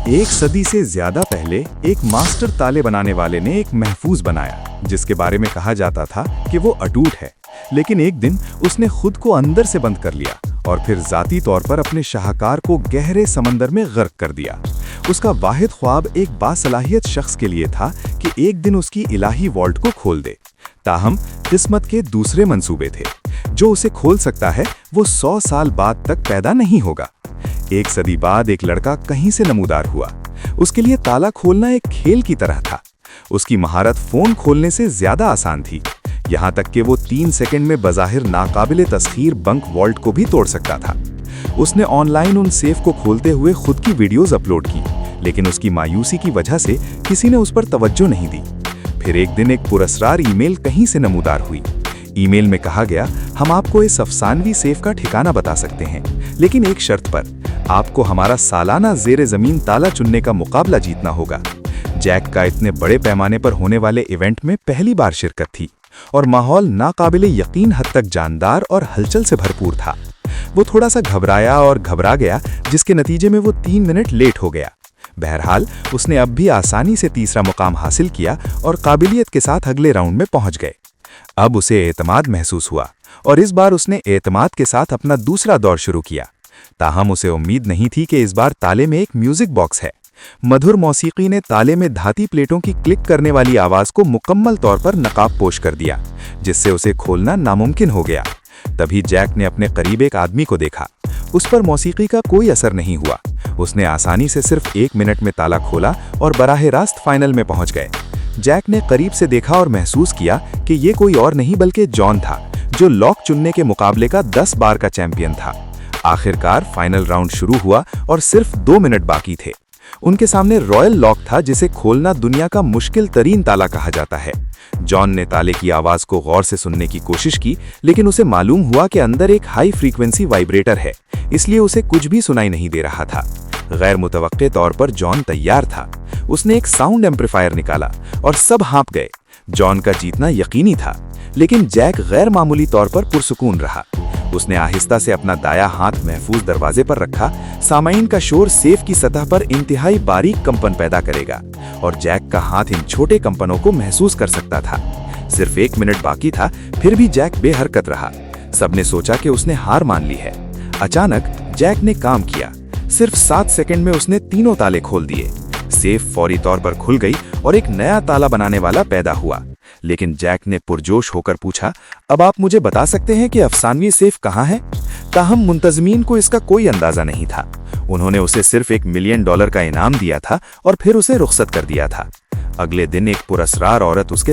एक सदी से ज्यादा पहले एक मास्टर ताले बनाने वाले ने एक महफूज बनाया जिसके बारे में कहा जाता था कि वो अटूट है। लेकिन एक दिन उसने खुद को अंदर से बंद कर लिया और फिर जाती तौर पर अपने शाहकार को गहरे समंदर में गर्क कर दिया। उसका वाहिद ख्वाब एक बासलाहियत शख्स के लिए था कि एक दिन उसकी इलाही वॉल्ट को खोल दे। ताहम किस्मत के दूसरे मंसूबे थे। जो उसे खोल सकता है वो 100 साल बाद तक पैदा नहीं होगा। एक सदी बाद एक लड़का कहीं से नमूदार हुआ। उसके लिए ताला खोलना एक खेल की तरह था। उसकी महारत फोन खोलने से ज्यादा आसान थी, यहाँ तक कि वो 3 सेकंड में बज़ाहिर नाकाबिले तस्खीर बंक वॉल्ट को भी तोड़ सकता था। उसने ऑनलाइन उन सेफ को खोलते हुए खुद की वीडियोज अपलोड की, लेकिन उसकी मायूसी की वजह से किसी ने उस पर तवज्जो नहीं दी। फिर एक दिन एक पुरस्कार ईमेल कहीं से नमूदार हुई। ईमेल में कहा गया, हम आपको इस अफसानवी सेफ का ठिकाना बता सकते हैं, लेकिन एक शर्त पर, आपको हमारा सालाना ज़ेरे ज़मीन ताला चुनने का मुकाबला जीतना होगा। जैक का इतने बड़े पैमाने पर होने वाले इवेंट में पहली बार शिरकत थी और माहौल नाकाबिले यकीन हद तक जानदार और हलचल से भरपूर था। वो थोड़ा सा घबराया और घबरा गया, जिसके नतीजे में वो 3 मिनट लेट हो गया। बहरहाल उसने अब भी आसानी से तीसरा मुकाम हासिल किया और काबिलियत के साथ अगले राउंड में पहुंच गए। अब उसे एतमाद महसूस हुआ और इस बार उसने एतमाद के साथ अपना दूसरा दौर शुरू किया। ताहम उसे उम्मीद नहीं थी कि इस बार ताले में एक म्यूजिक बॉक्स है। मधुर मौसीकी ने ताले में धाती प्लेटों की क्लिक करने वाली आवाज को मुकम्मल तौर पर नकाबपोश कर दिया, जिससे उसे खोलना नामुमकिन हो गया। तभी जैक ने अपने करीब एक आदमी को देखा। उस पर मौसीकी का कोई असर नहीं हुआ। उसने आसानी से सिर्फ 1 मिनट में ताला खोला और बराह रास्त फाइनल में पहुंच गए। जैक ने करीब से देखा और महसूस किया कि ये कोई और नहीं बल्कि जॉन था, जो लॉक चुनने के मुकाबले का 10 बार का चैंपियन था। आखिरकार फाइनल राउंड शुरू हुआ और सिर्फ 2 मिनट बाकी थे। उनके सामने रॉयल लॉक था, जिसे खोलना दुनिया का मुश्किल तरीन ताला कहा जाता है। जॉन ने ताले की आवाज को गौर से सुनने की कोशिश की, लेकिन उसे मालूम हुआ कि अंदर एक हाई फ्रीक्वेंसी वाइब्रेटर है, इसलिए उसे कुछ भी सुनाई नहीं दे रहा था। गैर मुतवक्के तौर पर जॉन तैयार था। उसने एक साउंड एम्पलीफायर निकाला और सब हाँप गए। जॉन का जीतना यकीनी था, लेकिन जैक गैर मामूली तौर पर पुरसुकून रहा। उसने आहिस्ता से अपना दाया हाथ महफूज दरवाजे पर रखा। सामाइन का शोर सेफ की सतह पर इंतहाई बारीक कंपन पैदा करेगा और जैक का हाथ इन छोटे कंपनों को महसूस कर सकता था। सिर्फ 1 मिनट बाकी था, फिर भी जैक बेहरकत रहा। सबने सोचा कि उसने हार मान ली है। अचानक जैक ने काम किया। सिर्फ 7 सेकंड में उसने तीनों ताले खोल दिए। सेफ फौरी तौर पर खुल गई और एक नया ताला बनाने वाला पैदा हुआ। लेकिन जैक ने पुरजोश होकर पूछा, अब आप मुझे बता सकते हैं कि अफसानवी सेफ कहाँ है? ताहम मुंतजमीन को इसका कोई अंदाजा नहीं था। उन्होंने उसे सिर्फ $1 मिलियन का इनाम दिया था और फिर उसे रुखसत कर दिया था। अगले दिन एक पुरस्कार औरत उसके